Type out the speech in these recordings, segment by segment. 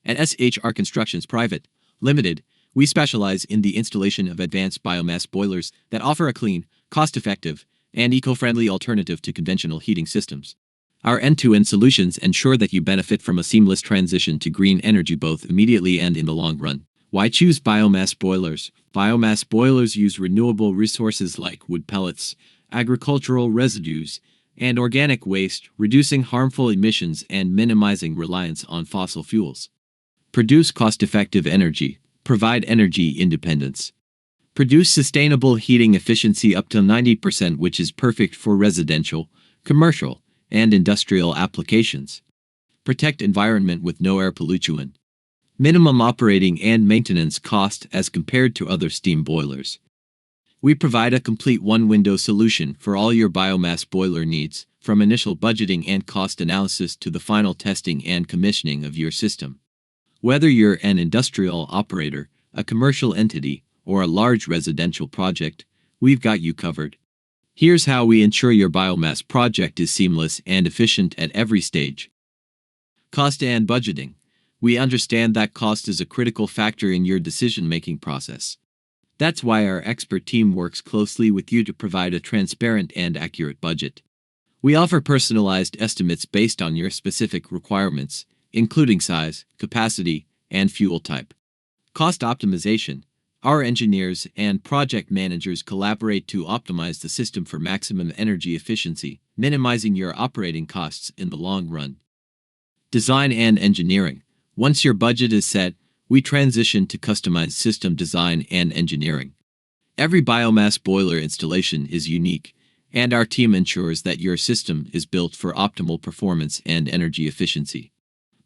At SHR Constructions Private Limited, we specialize in the installation of advanced biomass boilers that offer a clean, cost-effective, and eco-friendly alternative to conventional heating systems. Our end-to-end solutions ensure that you benefit from a seamless transition to green energy both immediately and in the long run. Why choose biomass boilers? Biomass boilers use renewable resources like wood pellets, agricultural residues, and organic waste, reducing harmful emissions and minimizing reliance on fossil fuels. Produce cost-effective energy. Provide energy independence. Produce sustainable heating efficiency up to 90%, which is perfect for residential, commercial, and industrial applications. Protect environment with no air pollution. Minimum operating and maintenance cost as compared to other steam boilers. We provide a complete one-window solution for all your biomass boiler needs, from initial budgeting and cost analysis to the final testing and commissioning of your system. Whether you're an industrial operator, a commercial entity, or a large residential project, we've got you covered. Here's how we ensure your biomass project is seamless and efficient at every stage. Cost and budgeting. We understand that cost is a critical factor in your decision-making process. That's why our expert team works closely with you to provide a transparent and accurate budget. We offer personalized estimates based on your specific requirements, including size, capacity, and fuel type. Cost optimization. Our engineers and project managers collaborate to optimize the system for maximum energy efficiency, minimizing your operating costs in the long run. Design and engineering. Once your budget is set, we transition to customized system design and engineering. Every biomass boiler installation is unique, and our team ensures that your system is built for optimal performance and energy efficiency.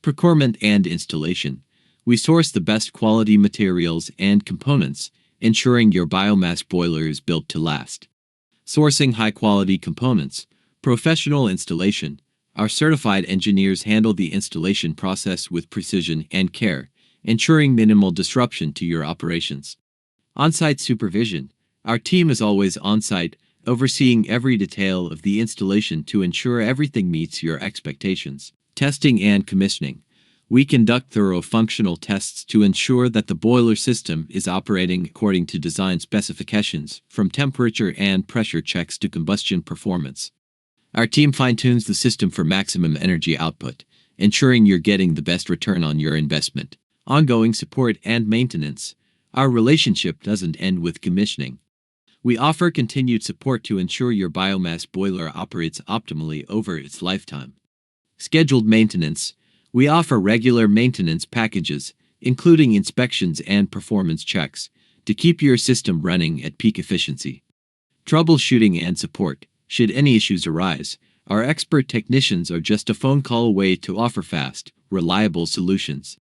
Procurement and installation. We source the best quality materials and components, ensuring your biomass boiler is built to last. Sourcing high-quality components. Professional installation. Our certified engineers handle the installation process with precision and care, ensuring minimal disruption to your operations. On-site supervision. Our team is always on-site, overseeing every detail of the installation to ensure everything meets your expectations. Testing and commissioning. We conduct thorough functional tests to ensure that the boiler system is operating according to design specifications, from temperature and pressure checks to combustion performance. Our team fine-tunes the system for maximum energy output, ensuring you're getting the best return on your investment. Ongoing support and maintenance. Our relationship doesn't end with commissioning. We offer continued support to ensure your biomass boiler operates optimally over its lifetime. Scheduled maintenance. We offer regular maintenance packages, including inspections and performance checks, to keep your system running at peak efficiency. Troubleshooting and support. Should any issues arise, our expert technicians are just a phone call away to offer fast, reliable solutions.